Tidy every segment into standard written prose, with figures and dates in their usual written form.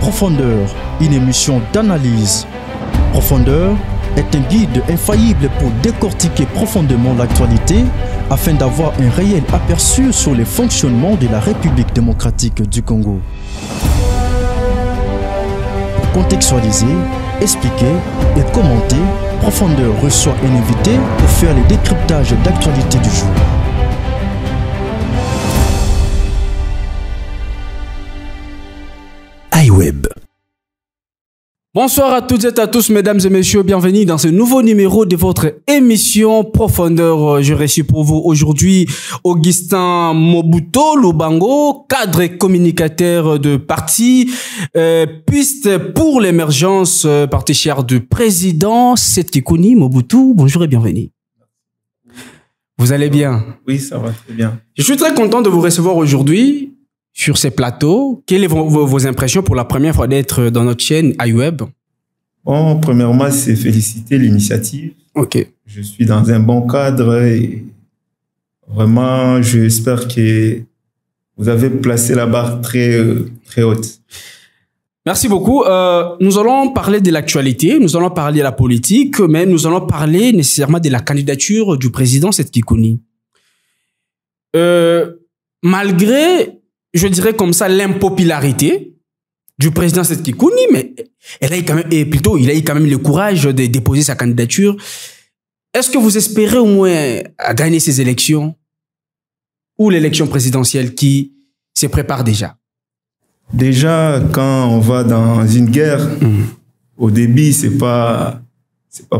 Profondeur, une émission d'analyse. Profondeur est un guide infaillible pour décortiquer profondément l'actualité afin d'avoir un réel aperçu sur les fonctionnements de la République démocratique du Congo. Pour contextualiser, expliquer et commenter, Profondeur reçoit un invité pour faire les décryptages d'actualité du jour. iWeb. Bonsoir à toutes et à tous, mesdames et messieurs, bienvenue dans ce nouveau numéro de votre émission Profondeur. Je reçois pour vous aujourd'hui Augustin Mobuto Lubango, cadre et communicateur de parti Piste pour l'émergence, parti cher du président Seth Kikuni Mobutu. Bonjour et bienvenue. Vous allez bien? Oui, ça va très bien. Je suis très content de vous recevoir aujourd'hui sur ces plateaux. Quelles sont vos impressions pour la première fois d'être dans notre chaîne iWeb? Bon, premièrement, c'est féliciter l'initiative. Ok. Je suis dans un bon cadre et vraiment, j'espère que vous avez placé la barre très haute. Merci beaucoup. Nous allons parler de l'actualité, nous allons parler de la politique, mais nous allons parler nécessairement de la candidature du président Seth Kikuni. Malgré, je dirais comme ça, l'impopularité du président Seth Kikuni, mais il a eu quand même le courage de déposer sa candidature. Est-ce que vous espérez au moins à gagner ces élections ou l'élection présidentielle qui se prépare déjà? Déjà, quand on va dans une guerre, au début, c'est pas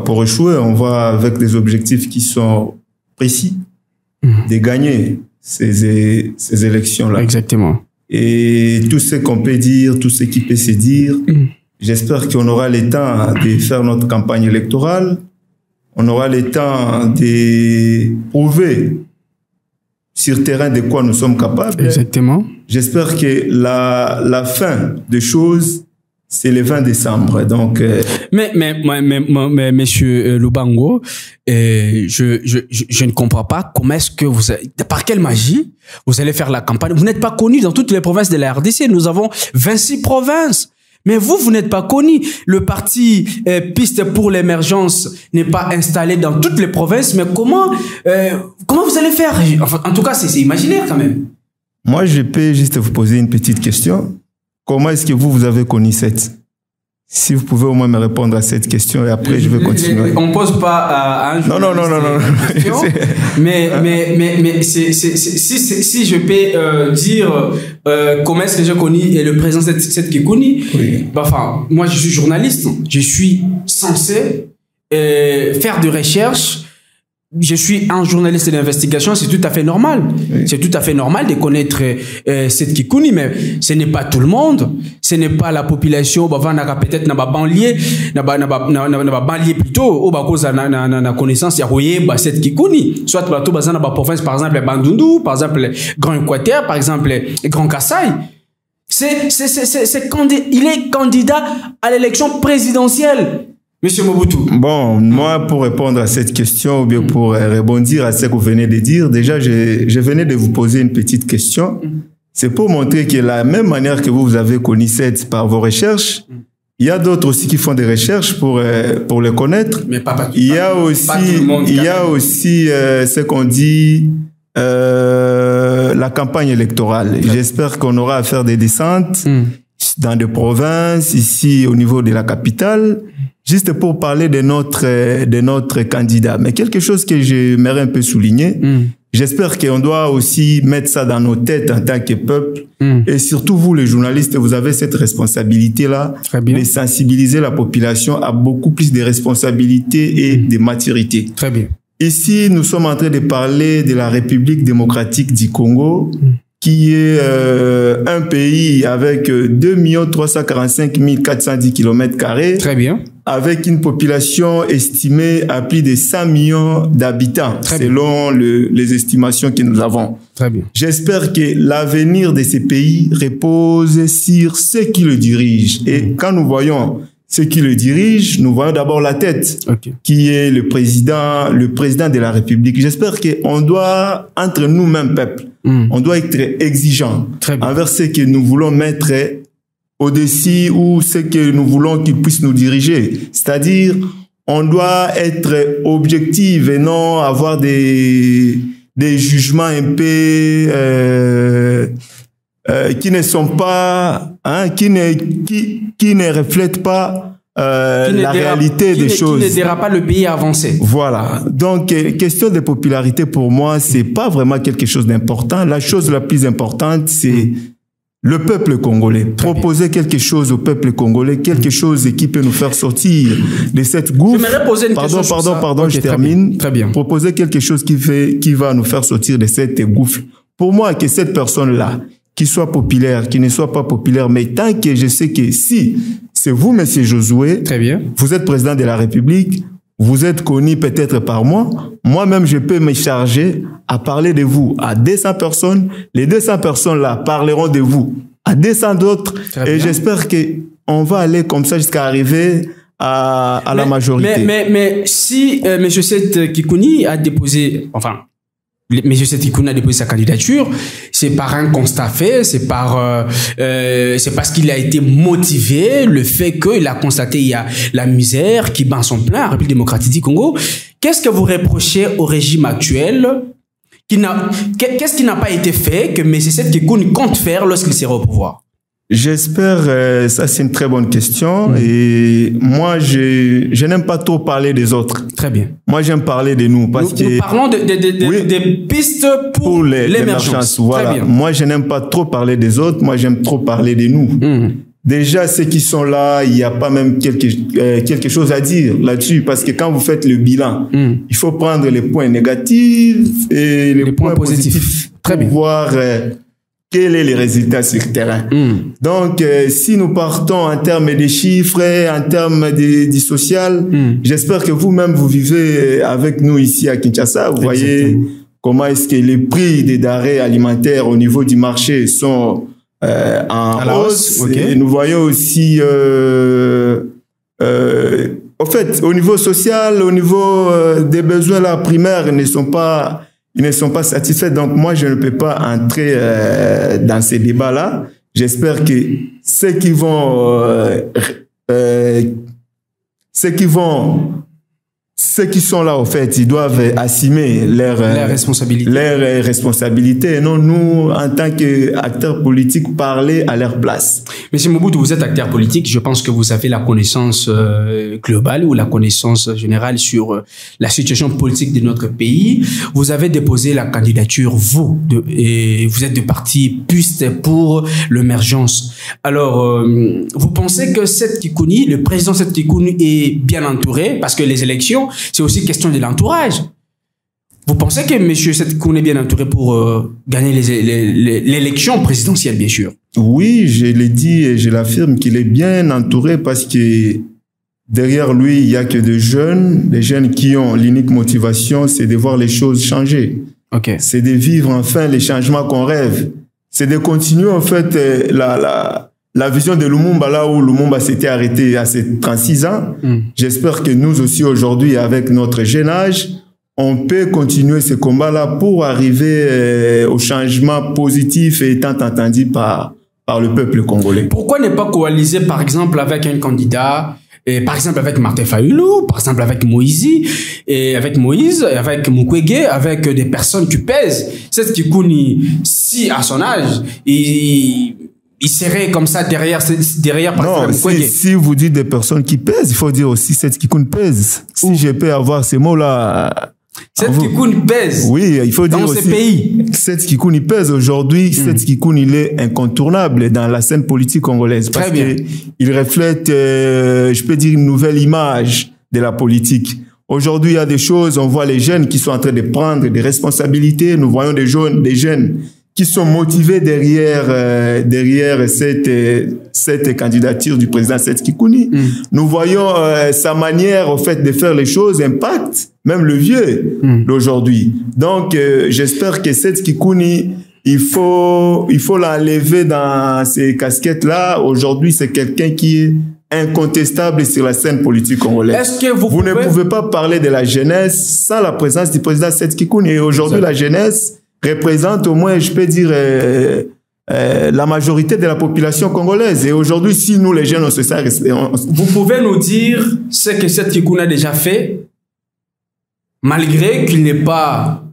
pour échouer. On va avec des objectifs qui sont précis, de gagner ces élections-là. Exactement. Et tout ce qu'on peut dire, tout ce qui peut se dire, j'espère qu'on aura le temps de faire notre campagne électorale. On aura le temps de prouver sur terrain de quoi nous sommes capables. Exactement. J'espère que la fin des choses, c'est le 20 décembre. Donc, mais monsieur Lubango, je ne comprends pas comment est-ce que par quelle magie vous allez faire la campagne. Vous n'êtes pas connu dans toutes les provinces de la RDC. Nous avons 26 provinces. Mais vous n'êtes pas connu. Le parti Piste pour l'émergence n'est pas installé dans toutes les provinces. Mais comment vous allez faire? Enfin, en tout cas, c'est imaginaire quand même. Moi, je peux juste vous poser une petite question. Comment est-ce que vous avez connu Seth? Si vous pouvez au moins me répondre à cette question et après je vais continuer. On ne pose pas à un journaliste une question, mais si je peux dire comment est-ce que j'ai connu le président Seth Kikuni, oui. Enfin, moi je suis journaliste, je suis censé faire des recherches. Je suis un journaliste d'investigation, c'est tout à fait normal. Oui. C'est tout à fait normal de connaître Seth Kikuni, mais ce n'est pas tout le monde. Ce n'est pas la population, peut-être dans la banlieue, plutôt, ou cause na connaissance ya Seth Kikuni. Soit dans la province, par exemple, Bandundu, par exemple, Grand Équateur, par exemple, Grand Kassai. Il est candidat à l'élection présidentielle. Monsieur Mobutu. Bon, moi, pour répondre à cette question, ou bien pour rebondir à ce que vous venez de dire, déjà, je venais de vous poser une petite question. C'est pour montrer que la même manière que vous avez connu Seth par vos recherches, il y a d'autres aussi qui font des recherches pour le connaître. Mais pas il y a aussi ce qu'on dit la campagne électorale. J'espère qu'on aura à faire des descentes dans des provinces, ici au niveau de la capitale, juste pour parler de notre candidat. Mais quelque chose que j'aimerais un peu souligner, j'espère qu'on doit aussi mettre ça dans nos têtes en tant que peuple. Et surtout vous, les journalistes, vous avez cette responsabilité-là de sensibiliser la population à beaucoup plus de responsabilités et de maturité. Très bien. Ici, nous sommes en train de parler de la République démocratique du Congo, qui est un pays avec 2 345 410 km². Très bien. Avec une population estimée à plus de 100 millions d'habitants, selon les estimations que nous avons. Très bien. J'espère que l'avenir de ces pays repose sur ceux qui le dirigent. Et quand nous voyons ceux qui le dirigent, nous voyons d'abord la tête, qui est le président de la République. J'espère qu'on doit, entre nous-mêmes, peuple, on doit être exigeant envers ce que nous voulons mettre au-dessus ou ce que nous voulons qu'il puisse nous diriger. C'est-à-dire, on doit être objectif et non avoir des jugements un peu qui ne sont pas, qui ne reflètent pas la réalité des choses. Qui ne dérapent pas le pays à avancer. Voilà. Donc, question de popularité pour moi, c'est pas vraiment quelque chose d'important. La chose la plus importante, c'est le peuple congolais. Proposer quelque chose au peuple congolais, quelque chose qui peut nous faire sortir de cette gouffre. J'aimerais poser une question sur ça. Pardon, je termine. Très bien. Proposer quelque chose qui va nous faire sortir de cette gouffre. Pour moi, que cette personne-là, qui soit populaire, qui ne soit pas populaire, mais tant que je sais que si c'est vous, Monsieur Josué, très bien, vous êtes président de la République, vous êtes connu peut-être par moi-même je peux me charger à parler de vous à 200 personnes, les 200 personnes-là parleront de vous à 200 d'autres, et j'espère qu'on va aller comme ça jusqu'à arriver à la majorité. Mais si M. Seth Kikouni a déposé, M. Seth Kikouni a déposé sa candidature, c'est par un constat fait, c'est parce qu'il a été motivé, le fait qu'il a constaté il y a la misère qui bat son plein à la République démocratique du Congo. Qu'est-ce que vous reprochez au régime actuel? Qu'est-ce qui n'a pas été fait que M. Seth Kikouni compte faire lorsqu'il sera au pouvoir? J'espère, ça c'est une très bonne question, et moi je n'aime pas trop parler des autres. Très bien. Moi j'aime parler de nous parce nous parlons des pistes pour l'émergence. Voilà. Moi je n'aime pas trop parler des autres, moi j'aime trop parler de nous. Déjà ceux qui sont là, il n'y a pas même quelque chose à dire là-dessus, parce que quand vous faites le bilan, il faut prendre les points négatifs et les points positifs. Très bien. Pour voir quel est le résultat sur le terrain. Donc, si nous partons en termes de chiffres, en termes du social, j'espère que vous-même, vous vivez avec nous ici à Kinshasa. Vous voyez comment est-ce que les prix des denrées alimentaires au niveau du marché sont en hausse. Et nous voyons aussi, au fait, au niveau social, au niveau des besoins là, primaires, ils ne sont pas satisfaits. Donc, moi, je ne peux pas entrer dans ces débats-là. J'espère que ceux qui sont là, au fait, ils doivent assumer leurs responsabilités. Et non, nous, en tant qu'acteurs politiques, parler à leur place. Monsieur Mobutu, vous êtes acteur politique. Je pense que vous avez la connaissance globale ou la connaissance générale sur la situation politique de notre pays. Vous avez déposé la candidature, et vous êtes de parti Piste pour l'émergence. Alors, vous pensez que Seth Kikouni, le président Seth Kikouni, est bien entouré? Parce que les élections, c'est aussi question de l'entourage. Vous pensez que M. Seth Kikouni est bien entouré pour gagner l'élection présidentielle, bien sûr? Oui, je l'ai dit et je l'affirme qu'il est bien entouré, parce que derrière lui, il n'y a que des jeunes qui ont l'unique motivation, c'est de voir les choses changer. C'est de vivre enfin les changements qu'on rêve. C'est de continuer en fait la vision de Lumumba, là où Lumumba s'était arrêté à ses 36 ans. J'espère que nous aussi aujourd'hui, avec notre jeune âge, on peut continuer ce combat-là pour arriver au changement positif et étant entendu par le peuple congolais. Pourquoi ne pas coaliser, par exemple, avec un candidat, par exemple avec Martin Fayulu, par exemple avec Moïse, avec Mukwege, avec des personnes qui pèsent? Seth Kikouni, si à son âge, il serait comme ça derrière non, si vous dites des personnes qui pèsent, il faut dire aussi Seth Kikouni pèse. Si je peux avoir ces mots-là. Seth Kikouni pèse. Oui, il faut dire dans aussi. Ces pays. Seth Kikouni pèse aujourd'hui. Seth Kikouni, il est incontournable dans la scène politique congolaise. Parce qu'il reflète, je peux dire, une nouvelle image de la politique. Aujourd'hui, il y a des choses, on voit les jeunes qui sont en train de prendre des responsabilités. Nous voyons des jeunes qui sont motivés derrière cette candidature du président Seth Kikouni. Nous voyons sa manière, au fait, de faire les choses impacte même le vieux d'aujourd'hui. Donc, j'espère que Seth Kikouni, il faut l'enlever dans ces casquettes-là. Aujourd'hui, c'est quelqu'un qui est incontestable sur la scène politique congolaise. Est-ce que vous ne pouvez pas parler de la jeunesse sans la présence du président Seth Kikouni. Et aujourd'hui, la jeunesse représente au moins, je peux dire, la majorité de la population congolaise. Et aujourd'hui, si nous, les jeunes, on se sert... Vous pouvez nous dire ce que Seth Kikuni a déjà fait, malgré qu'il n'est pas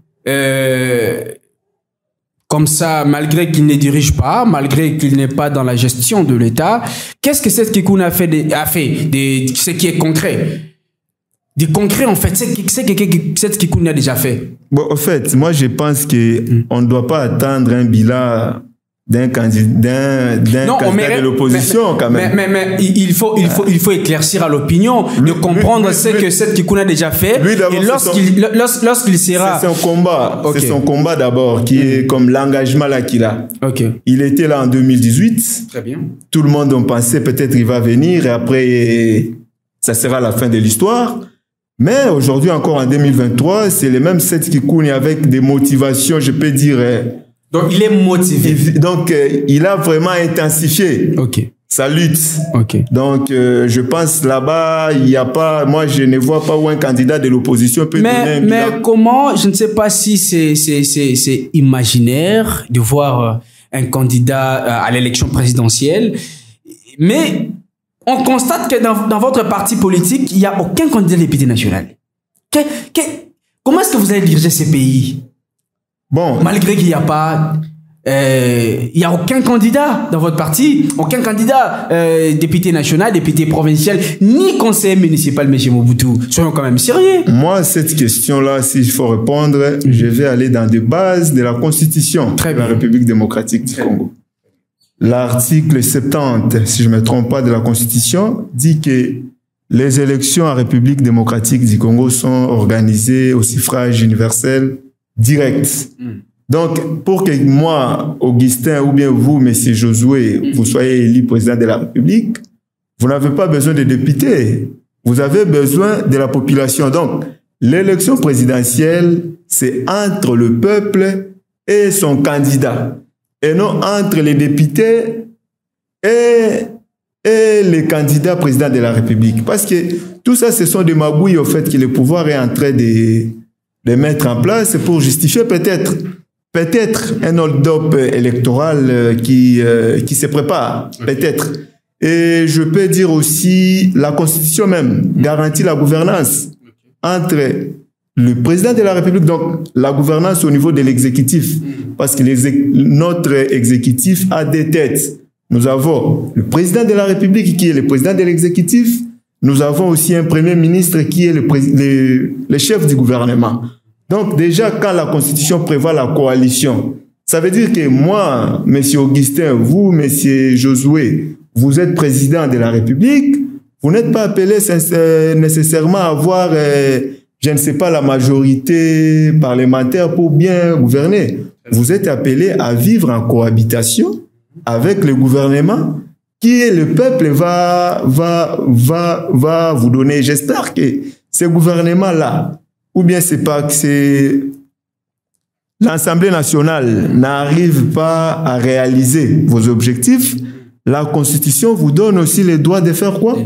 comme ça, malgré qu'il ne dirige pas, malgré qu'il n'est pas dans la gestion de l'État. Qu'est-ce que Seth Kikuni a fait ce qui est concret? Du concret, en fait, c'est que Seth Kikuni a déjà fait. Bon, en fait, moi, je pense qu'on ne doit pas attendre un bilan d'un candidat de l'opposition, quand même. Mais il faut éclaircir à l'opinion, de comprendre ce que Seth Kikuni a déjà fait. Lui, et lorsqu'il sera... C'est son combat. Okay. C'est son combat d'abord, qui est comme l'engagement là qu'il a. Okay. Il était là en 2018. Très bien. Tout le monde en pensait peut-être il va venir, et après, ça sera la fin de l'histoire. Mais aujourd'hui, encore en 2023, c'est le même Seth Kikuni avec des motivations, je peux dire... Donc, il est motivé. Donc, il a vraiment intensifié sa lutte. Donc, je pense là-bas, il n'y a pas... Moi, je ne vois pas où un candidat de l'opposition peut donner un bilan. Mais comment... Je ne sais pas si c'est imaginaire de voir un candidat à l'élection présidentielle. Mais on constate que dans votre parti politique, il n'y a aucun candidat député national. Comment est-ce que vous allez diriger ces pays? Bon. Malgré qu'il n'y a pas... il n'y a aucun candidat dans votre parti, aucun candidat député national, député provincial, ni conseiller municipal, M. Mobutu. Soyons quand même sérieux. Moi, cette question-là, s'il faut répondre, je vais aller dans des bases de la Constitution de la République démocratique du Congo. L'article 70, si je ne me trompe pas, de la Constitution, dit que les élections en République démocratique du Congo sont organisées au suffrage universel direct. Donc, pour que moi, Augustin, ou bien vous, Monsieur Josué, vous soyez élu président de la République, vous n'avez pas besoin de députés. Vous avez besoin de la population. Donc, l'élection présidentielle, c'est entre le peuple et son candidat, et non entre les députés et les candidats présidents de la République. Parce que tout ça, ce sont des magouilles, au fait, que le pouvoir est en train de mettre en place pour justifier peut-être un hold-up électoral qui se prépare, peut-être. Et je peux dire aussi, la Constitution même garantit la gouvernance entre le président de la République, donc la gouvernance au niveau de l'exécutif, parce que notre exécutif a des têtes. Nous avons le président de la République qui est le président de l'exécutif. Nous avons aussi un premier ministre qui est le chef du gouvernement. Donc déjà, quand la Constitution prévoit la coalition, ça veut dire que moi, M. Augustin, vous, M. Josué, vous êtes président de la République, vous n'êtes pas appelé nécessairement à avoir, je ne sais pas, la majorité parlementaire pour bien gouverner. Vous êtes appelé à vivre en cohabitation avec le gouvernement qui le peuple va vous donner. J'espère que ce gouvernement-là, ou bien c'est pas que c'est l'Assemblée nationale n'arrive pas à réaliser vos objectifs, la Constitution vous donne aussi le droit de faire quoi?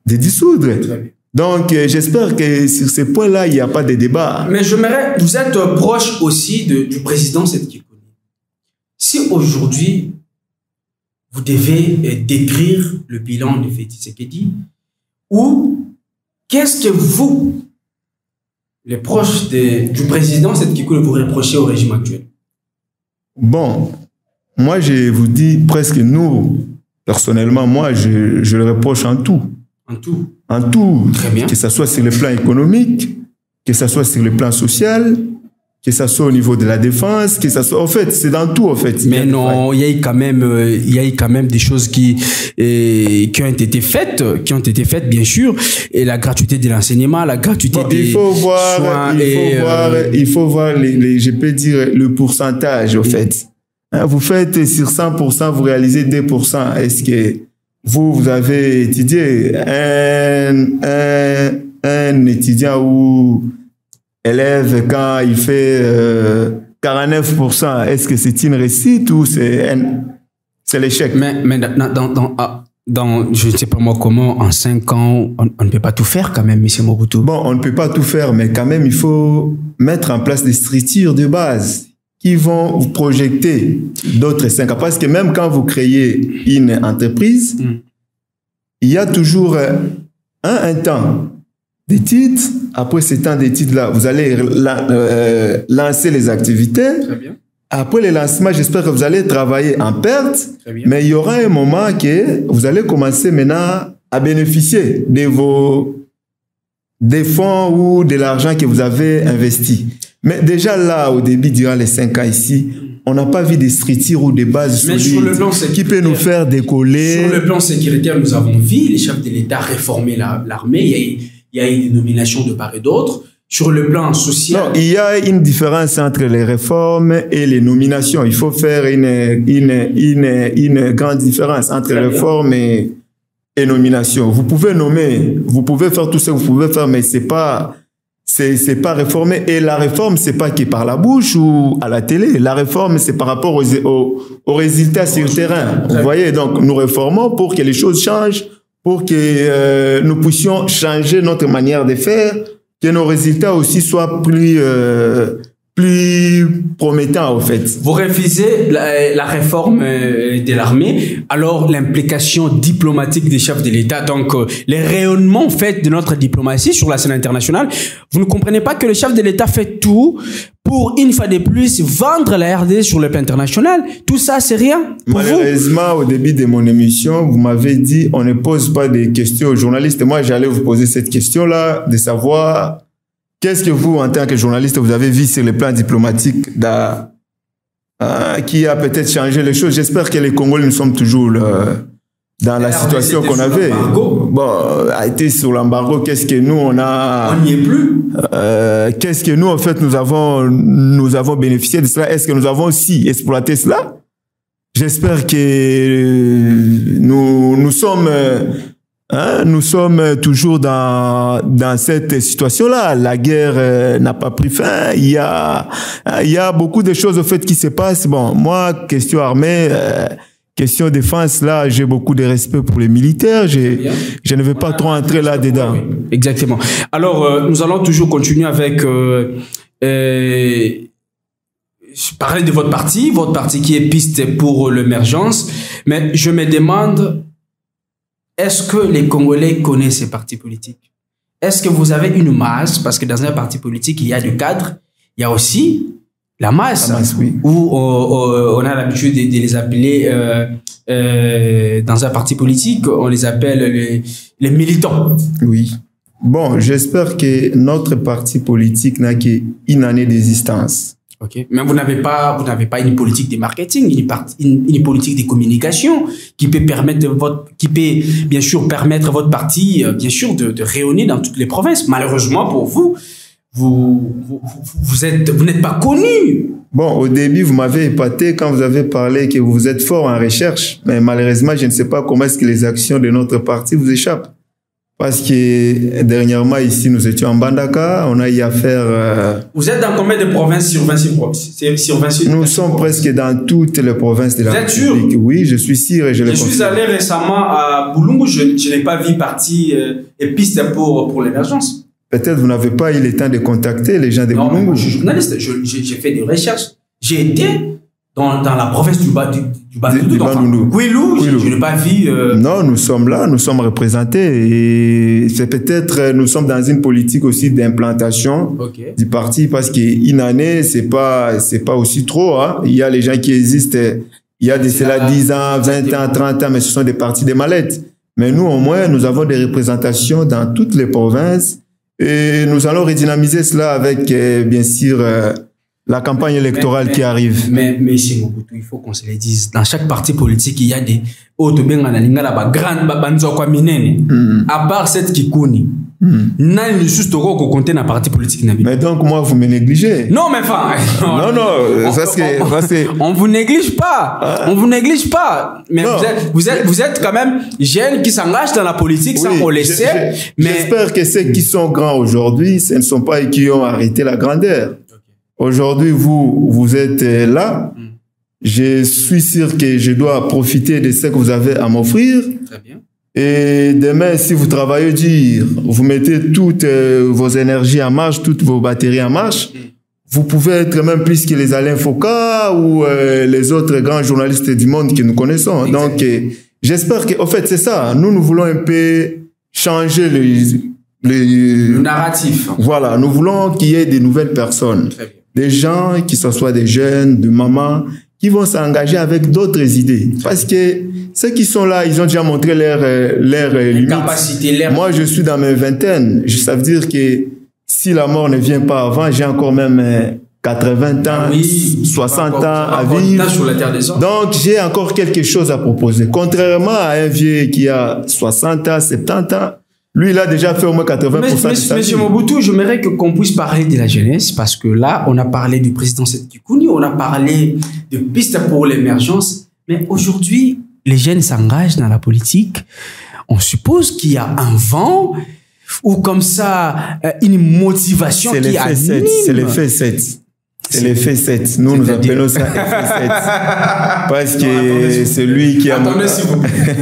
De dissoudre. Donc, j'espère que sur ces points-là, il n'y a pas de débat. Mais vous êtes proche aussi du président Seth Kikuni. Si aujourd'hui, vous devez décrire le bilan de Félix Tshisekedi, ou qu'est-ce que vous, les proches du président Seth Kikuni, vous reprochez au régime actuel? Bon, moi je vous dis presque nous, personnellement, moi je le reproche en tout. En tout? En tout. Très bien. Que ce soit sur le plan économique, que ce soit sur le plan social, que ça soit au niveau de la défense, que ça soit... En fait, c'est dans tout, en fait. Mais non, il y a eu quand même des choses qui ont été faites, bien sûr. Et la gratuité de l'enseignement, la gratuité des soins. Il faut voir je peux dire, le pourcentage, en fait. Hein, vous faites sur 100%, vous réalisez 2%. Est-ce que vous avez étudié un étudiant ou élève, quand il fait 49%, est-ce que c'est une réussite ou c'est l'échec? Mais je ne sais pas moi comment, en 5 ans, on ne peut pas tout faire quand même, M. Mobutu. Bon, on ne peut pas tout faire, mais quand même, il faut mettre en place des structures de base qui vont vous projeter d'autres 5 ans. Parce que même quand vous créez une entreprise, il y a toujours un temps d'études. Après ce temps d'études-là, vous allez lancer les activités. Très bien. Après le lancement, j'espère que vous allez travailler en perte. Mais il y aura un moment que vous allez commencer maintenant à bénéficier des fonds ou de l'argent que vous avez investi. Mais déjà là, au début, durant les 5 ans ici, on n'a pas vu des structures ou des bases solides qui peuvent nous faire décoller. Sur le plan sécuritaire, nous avons vu les chefs de l'État réformer l'armée. Il y a eu des nominations de part et d'autre. Sur le plan social... Non, il y a une différence entre les réformes et les nominations. Il faut faire une grande différence entre réformes et nomination. Vous pouvez nommer, vous pouvez faire tout ce que vous pouvez faire, mais c'est pas réformer. Et la réforme, c'est pas qui par la bouche ou à la télé. La réforme, c'est par rapport aux résultats sur le terrain. Vous voyez, donc nous réformons pour que les choses changent, pour que nous puissions changer notre manière de faire, que nos résultats aussi soient plus promettants, en fait. Vous refusez la réforme de l'armée, alors l'implication diplomatique des chefs de l'État, donc les rayonnements faits de notre diplomatie sur la scène internationale, vous ne comprenez pas que le chef de l'État fait tout pour, une fois de plus, vendre la RD sur le plan international. Tout ça, c'est rien pour Malheureusement, au début de mon émission, vous m'avez dit on ne pose pas des questions aux journalistes. Moi, j'allais vous poser cette question-là, de savoir... Qu'est-ce que vous, en tant que journaliste, vous avez vu sur le plan diplomatique qui a peut-être changé les choses? J'espère que les Congolais, nous sommes toujours dans la situation qu'on avait. Bon, a été sur l'embargo. Qu'est-ce que nous, on a... On n'y est plus. Qu'est-ce que nous, en fait, nous avons bénéficié de cela? Est-ce que nous avons aussi exploité cela? J'espère que nous sommes... nous sommes toujours dans cette situation-là. La guerre n'a pas pris fin. Il y a beaucoup de choses au fait qui se passent. Bon, moi, question armée, question défense, là, j'ai beaucoup de respect pour les militaires. Je ne vais pas trop entrer là-dedans. Exactement. Alors, nous allons toujours continuer avec parler de votre parti qui est Piste pour l'émergence. Mais je me demande, est-ce que les Congolais connaissent ces partis politiques? Est-ce que vous avez une masse? Parce que dans un parti politique, il y a du cadre, il y a aussi la masse, oui. Où on a l'habitude de les appeler, dans un parti politique, on les appelle les militants. Oui. Bon, j'espère que notre parti politique n'a qu'une année d'existence. Okay. Mais vous n'avez pas une politique de marketing, une politique de communication qui peut bien sûr permettre à votre parti, bien sûr, de rayonner dans toutes les provinces. Malheureusement pour vous, vous n'êtes pas connu. Bon, au début, vous m'avez épaté quand vous avez parlé que vous êtes fort en recherche. Mais malheureusement, je ne sais pas comment est-ce que les actions de notre parti vous échappent. Parce que dernièrement, ici, nous étions en Bandaka, on a eu à faire... Vous êtes dans combien de provinces sur 26 provinces? Nous sommes presque dans toutes les provinces de la République. Vous êtes sûr? Oui, je suis sûr et je le confirme. Je suis allé récemment à Boulungu, je n'ai pas vu parti et Piste pour l'émergence. Peut-être vous n'avez pas eu le temps de contacter les gens de Boulungu. Non, je suis journaliste, j'ai fait des recherches. J'ai été dans la province du Bandundu, je n'ai pas vu... Non, nous sommes là, nous sommes représentés et c'est peut-être, nous sommes dans une politique aussi d'implantation du parti parce qu'une année, c'est pas aussi trop, hein. Il y a les gens qui existent, il y a de cela 10 ans, 20 ans, 30 ans, mais ce sont des partis des mallettes. Mais nous, au moins, nous avons des représentations dans toutes les provinces et nous allons redynamiser cela avec, bien sûr, la campagne électorale qui arrive. Mais chez Mobutu, il faut qu'on se le dise. Dans chaque parti politique, il y a des autres à part cette Kikuni. N'a juste qu'on compte dans parti politique. Mais donc, moi, vous me négligez. Non, mais enfin. Non, on vous néglige pas. On vous néglige pas. Mais vous êtes quand même jeunes qui s'engagent dans la politique, oui, ça on le sait. J'espère que ceux qui sont grands aujourd'hui, ce ne sont pas eux qui ont arrêté la grandeur. Aujourd'hui, vous êtes là. Je suis sûr que je dois profiter de ce que vous avez à m'offrir. Très bien. Et demain, si vous travaillez dur, vous mettez toutes vos énergies en marche, toutes vos batteries en marche, vous pouvez être même plus que les Alain Foucault ou les autres grands journalistes du monde que nous connaissons. Exactement. Donc, j'espère que, en fait, c'est ça. Nous voulons un peu changer le narratif. Voilà, nous voulons qu'il y ait des nouvelles personnes. Des gens qui sont soit des jeunes, des mamans, qui vont s'engager avec d'autres idées. Parce que ceux qui sont là, ils ont déjà montré leur limite. Capacité, Moi, je suis dans mes vingtaines. Ça veut dire que si la mort ne vient pas avant, j'ai encore même 80 ans, 60 ans à vivre. Sur la terre des hommes. Donc, j'ai encore quelque chose à proposer. Contrairement à un vieux qui a 60 ans, 70 ans, lui, il a déjà fait au moins 80% de sa vie. Monsieur Mobutu, j'aimerais qu'on puisse parler de la jeunesse, parce que là, on a parlé du président Seth Kikuni, on a parlé de pistes pour l'émergence, mais aujourd'hui, les jeunes s'engagent dans la politique. On suppose qu'il y a un vent, ou comme ça, une motivation qui anime. C'est l'effet 7. C'est l'effet 7. Nous appelons ça effet 7. Parce que c'est lui qui a... Attendez, s'il vous plaît.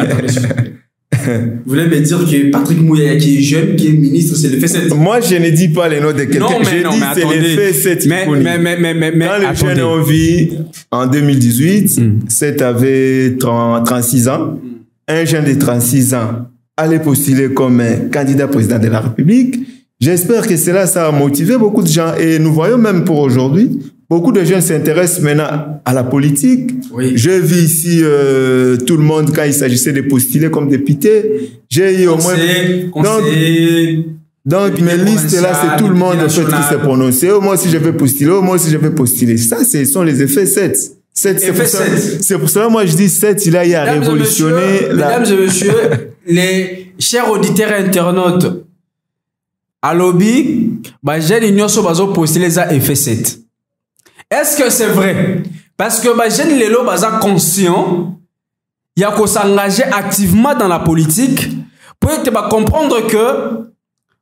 Vous voulez me dire que Patrick Mouyaya, qui est jeune, qui est ministre, c'est l'effet 7? Moi, je ne dis pas les noms de quelqu'un. Je dis c'est l'effet 7. Mais quand les jeunes ont vu, en 2018, 7 avait 36 ans. Un jeune de 36 ans allait postuler comme candidat président de la République. J'espère que cela, ça a motivé beaucoup de gens. Et nous voyons même pour aujourd'hui, beaucoup de jeunes s'intéressent maintenant à la politique. Oui. J'ai vu ici tout le monde quand il s'agissait de postuler comme député. J'ai eu au moins... Donc mes listes là, c'est tout le monde en fait qui s'est prononcé. Au moins si je vais postuler, au moins si je vais postuler. Ça, ce sont les effets 7. C'est pour ça, moi je dis 7, il a révolutionné... Mesdames et messieurs, les chers auditeurs et internautes, à lobby, j'ai l'union sur bazo postuler ça effet 7. Est-ce que c'est vrai? Parce que j'ai l'élo baza conscient, il y a qu'on s'engager activement dans la politique pour te comprendre que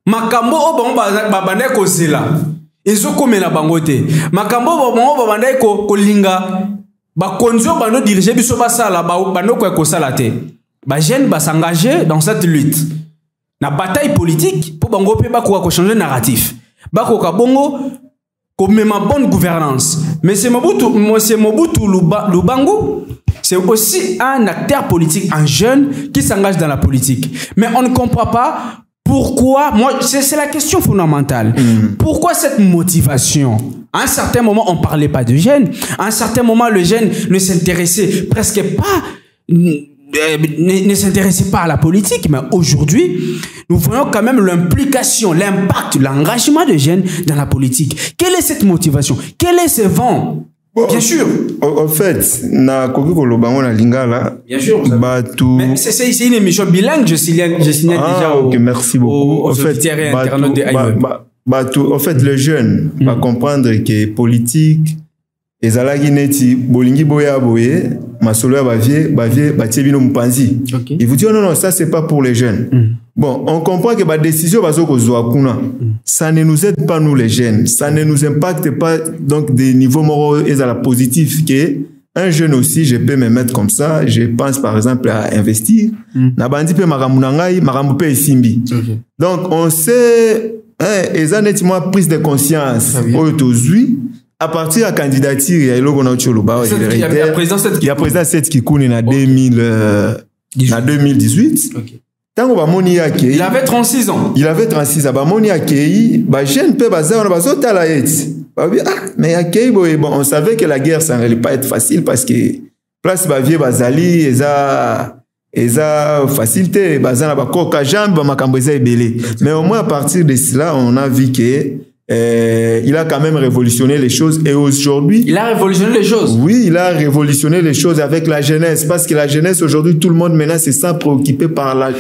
makambo o bango babane ko zela ezo komela bangote makambo bango babane ko linga ba konzo bano diriger biso basala bano ko sala te ba jeune ba s'engager dans cette lutte na bataille politique pour bango pe ba ko changer narratif ba ko ka bongo comme ma bonne gouvernance. Mais c'est Mobutu Lubangu, c'est aussi un acteur politique, un jeune qui s'engage dans la politique. Mais on ne comprend pas pourquoi, moi, c'est la question fondamentale. Pourquoi cette motivation? À un certain moment, on ne parlait pas de jeunes. À un certain moment, le jeune ne s'intéressait presque pas, ne s'intéressait pas à la politique. Mais aujourd'hui, nous voyons quand même l'implication, l'impact, l'engagement des jeunes dans la politique. Quelle est cette motivation? Quel est ce vent? Bien sûr. En fait, na kokiko lobango na lingala. Bien sûr. Mais c'est une émission bilingue, je signale déjà. Ok, merci beaucoup. En fait, en fait, le jeune va comprendre que politique, ezalaki neti bolingi boya boye masolo ya bavie batie bino mpanzi. Il vous dit non, ça c'est pas pour les jeunes. Bon, on comprend que la décision ça ne nous aide pas nous les jeunes, ça ne nous impacte pas donc des niveaux moraux et à la positif que un jeune aussi je peux me mettre comme ça, je pense par exemple à investir na bandi pe makambu na ngai makambu pe esimbi. Donc on sait exactement prise de conscience aujourd'hui à partir de la candidature, il y a le président Seth Kikuni en 2018. Il avait 36 ans. Il avait 36 ans. Mais on savait que la guerre, ça n'allait pas être facile parce que place Bavier Bazali, eza facilité, mais au moins à partir de cela, on a vu que il a quand même révolutionné les choses et aujourd'hui... Il a révolutionné les choses? Oui, il a révolutionné les choses avec la jeunesse parce que la jeunesse aujourd'hui, tout le monde maintenant se sent préoccupé par la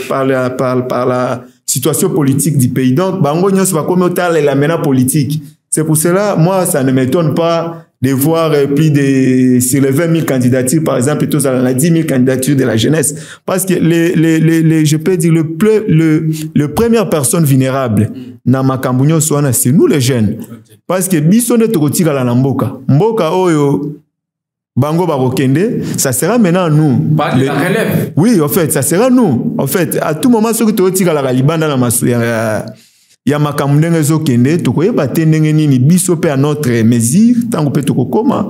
situation politique du pays. Donc, la menace politique. C'est pour cela, moi, ça ne m'étonne pas de voir plus de sur les 20 000 candidatures, par exemple, plutôt ça, on a 10 000 candidatures de la jeunesse. Parce que je peux dire, le première personne vulnérable, na makambunyo soana, c'est nous les jeunes. Parce que bisone tokotira la mboka. Mboka oyo, bango barokende, ça sera maintenant nous. La relève. Oui, en fait, ça sera nous. En fait, à tout moment, ceux qui tokotira la libanda na masuya, ya makamundenge zo kende to koyeba tendenge nini biso pe à notre mesure tango pe to kokoma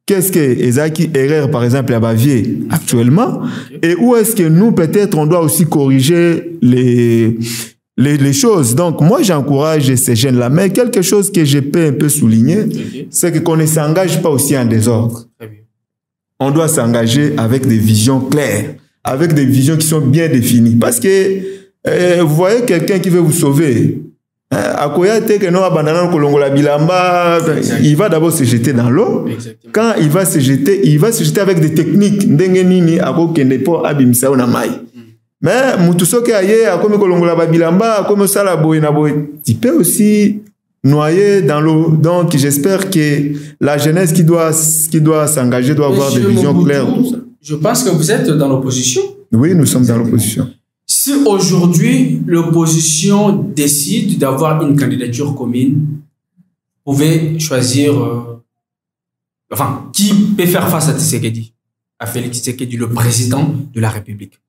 qu'est-ce que ezaki erreur par exemple à Bavier actuellement et où est-ce que nous peut-être on doit aussi corriger les choses. Donc moi j'encourage ces jeunes là, mais quelque chose que je peux un peu souligner, c'est qu'on ne s'engage pas aussi en désordre. On doit s'engager avec des visions claires, avec des visions qui sont bien définies, parce que vous voyez quelqu'un qui veut vous sauver, il va d'abord se jeter dans l'eau. Quand il va se jeter avec des techniques. Mais tu peux aussi noyer dans l'eau. Donc j'espère que la jeunesse qui doit s'engager doit avoir des visions claires. Je pense que vous êtes dans l'opposition. Oui, nous sommes dans l'opposition. Si aujourd'hui l'opposition décide d'avoir une candidature commune, vous pouvez choisir qui peut faire face à Tshisekedi, à Félix Tshisekedi, le président de la République.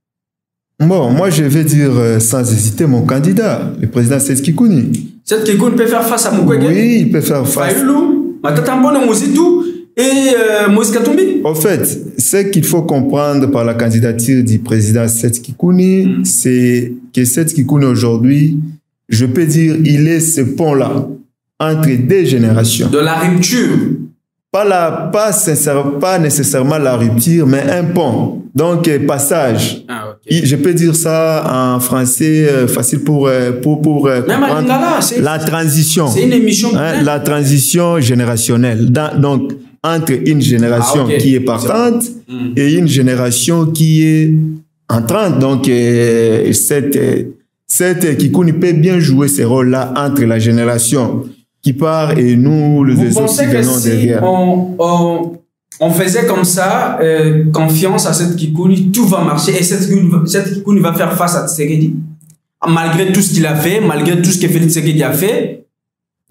Bon, moi je vais dire sans hésiter mon candidat, le président Seth Kikouni. Seth Kikouni peut faire face à Mukwege? Oui, il peut faire face. Fayoulou, Matatambone Mozitou et Moïse Katumbi. En fait, ce qu'il faut comprendre par la candidature du président Seth Kikouni, c'est que Seth Kikouni aujourd'hui, je peux dire, il est ce pont-là entre deux générations. De la rupture. Pas nécessairement la rupture, mais un pont. Donc, passage. Ah, okay. Je peux dire ça en français facile pour comprendre. La transition. C'est une émission. La transition générationnelle. Donc, entre une génération qui est partante et une génération qui est entrante. Donc, cette Kikouni peut bien jouer ce rôle-là entre la génération qui part et nous, les autres qui venons derrière. On faisait comme ça, confiance à cette Kikouni, tout va marcher et cette Kikouni va faire face à Tshisekedi malgré tout ce qu'il a fait, malgré tout ce que Félix Tshisekedi a fait.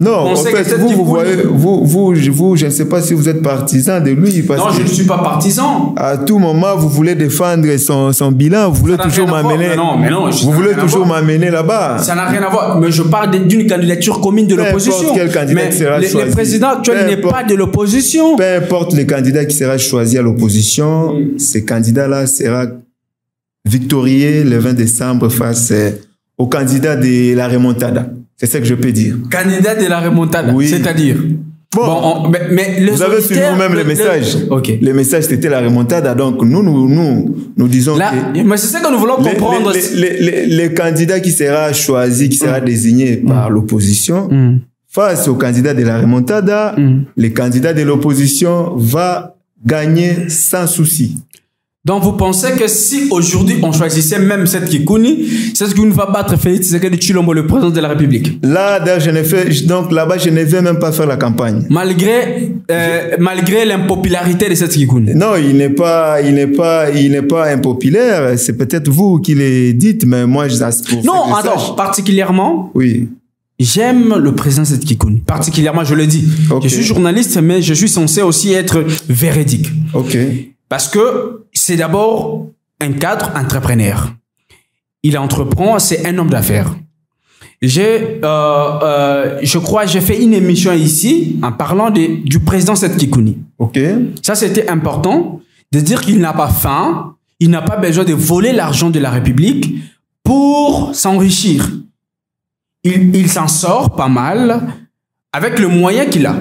Non, en fait, vous voyez, je ne sais pas si vous êtes partisan de lui. Parce non, je ne suis pas partisan. À tout moment, vous voulez défendre son bilan, vous voulez toujours m'amener. Vous voulez toujours m'amener là-bas. Ça n'a rien à voir. Mais je parle d'une candidature commune de l'opposition. Mais le président actuel n'est pas de l'opposition. Peu importe le candidat qui sera choisi à l'opposition, ce candidat-là sera victorieux le 20 décembre face au candidat de la remontada. C'est ça que je peux dire. Candidat de la remontada, oui. C'est-à-dire mais vous avez suivi vous-même les messages. Okay. Les messages, c'était la remontada. Donc, nous disons là, mais c'est ça que nous voulons comprendre. Le candidat qui sera choisi, qui sera désigné par l'opposition, face au candidat de la remontada, le candidat de l'opposition va gagner sans souci. Donc, vous pensez que si aujourd'hui on choisissait même cette Kikouni, c'est ce qui va battre Félix Tshisekedi Tshilombo, le président de la République? Là, là-bas, je ne vais même pas faire la campagne. Malgré l'impopularité de cette Kikouni? Non, il n'est pas impopulaire. C'est peut-être vous qui le dites, mais moi, je non, attends, particulièrement. Oui. J'aime le président Seth Kikouni. Particulièrement, je le dis. Okay. Je suis journaliste, mais je suis censé aussi être véridique. Ok. Parce que c'est d'abord un cadre entrepreneur. Il entreprend, c'est un homme d'affaires. Je crois, j'ai fait une émission ici en parlant du président Seth Kikouni. Ok. Ça, c'était important de dire qu'il n'a pas faim, il n'a pas besoin de voler l'argent de la République pour s'enrichir. Il s'en sort pas mal avec le moyen qu'il a.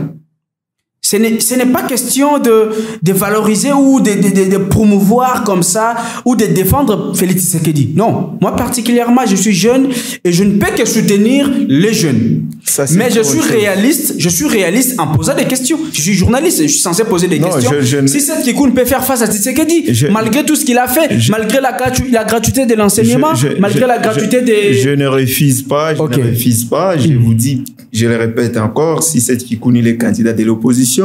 Ce n'est pas question de valoriser ou de promouvoir comme ça ou de défendre Félix Tshisekedi. Non, moi particulièrement, je suis jeune et je ne peux que soutenir les jeunes. Ça, mais je suis réaliste en posant des questions. Je suis journaliste, je suis censé poser des questions. Si cette Kikouni peut faire face à Tshisekedi, malgré tout ce qu'il a fait, malgré la gratuité de l'enseignement, malgré la gratuité des... Je ne refuse pas, je vous dis, je le répète encore, si cette Kikouni est candidat de l'opposition,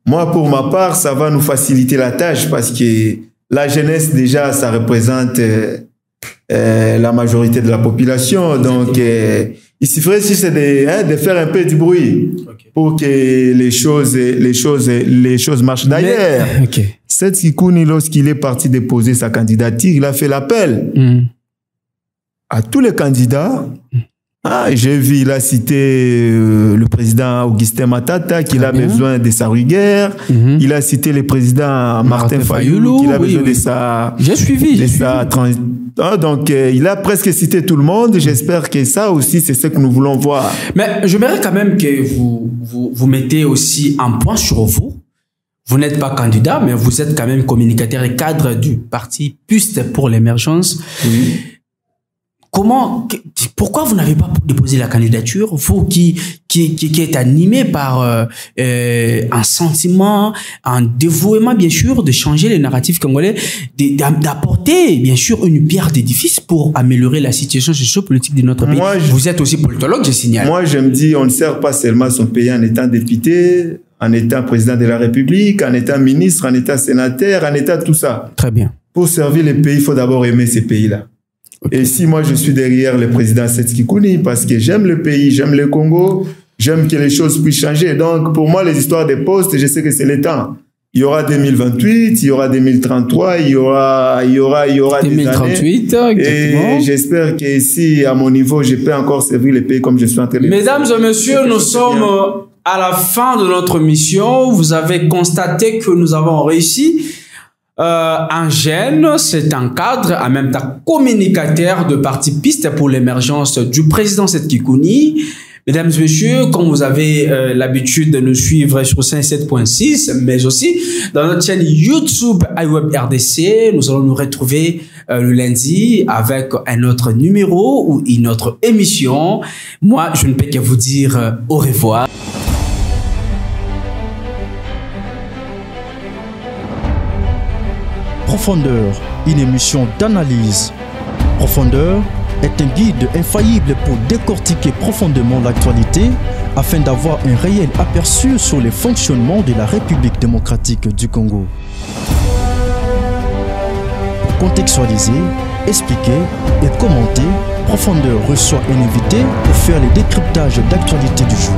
moi, pour ma part, ça va nous faciliter la tâche parce que la jeunesse, déjà, ça représente la majorité de la population. Donc, il suffirait si c'est de faire un peu du bruit pour que les choses marchent. D'ailleurs, Seth Kikouni, lorsqu'il est parti déposer sa candidature, il a fait l'appel à tous les candidats J'ai vu, il a cité le président Augustin Matata, qu'il a besoin de sa rigueur. Il a cité le président Martin Fayulu, qu'il a besoin de sa... J'ai suivi. Donc, il a presque cité tout le monde. J'espère que ça aussi, c'est ce que nous voulons voir. Mais j'aimerais quand même que vous mettez aussi un point sur vous. Vous n'êtes pas candidat, mais vous êtes quand même communicateur et cadre du parti PUST pour l'émergence. Oui. Pourquoi vous n'avez pas déposé la candidature, vous qui êtes animé par un sentiment, un dévouement bien sûr de changer les narratifs congolais, d'apporter bien sûr une pierre d'édifice pour améliorer la situation socio-politique de notre pays. Vous êtes aussi politologue, je signale. Moi, je me dis, on ne sert pas seulement son pays en étant député, en étant président de la République, en étant ministre, en étant sénateur, en étant tout ça. Très bien. Pour servir le pays, il faut d'abord aimer ces pays-là. Okay. Et si moi je suis derrière le président Setski Kouni, parce que j'aime le pays, j'aime le Congo, j'aime que les choses puissent changer. Donc pour moi, les histoires des postes, je sais que c'est le temps. Il y aura 2028, il y aura 2033, il y aura 2038, des années. Et j'espère que si à mon niveau, je peux encore servir le pays comme je suis en train de le faire. Mesdames et messieurs, nous sommes à la fin de notre mission. Vous avez constaté que nous avons réussi. Un jeune, c'est un cadre, en même temps communicateur de parti PIST pour l'émergence du président Setski Kouni. Mesdames et messieurs, comme vous avez l'habitude de nous suivre sur 107.6, mais aussi dans notre chaîne YouTube iWeb RDC, nous allons nous retrouver le lundi avec un autre numéro ou une autre émission. Moi, je ne peux que vous dire au revoir. Profondeur, une émission d'analyse. Profondeur est un guide infaillible pour décortiquer profondément l'actualité afin d'avoir un réel aperçu sur les fonctionnements de la République démocratique du Congo. Pour contextualiser, expliquer et commenter, Profondeur reçoit un invité pour faire le décryptage d'actualité du jour.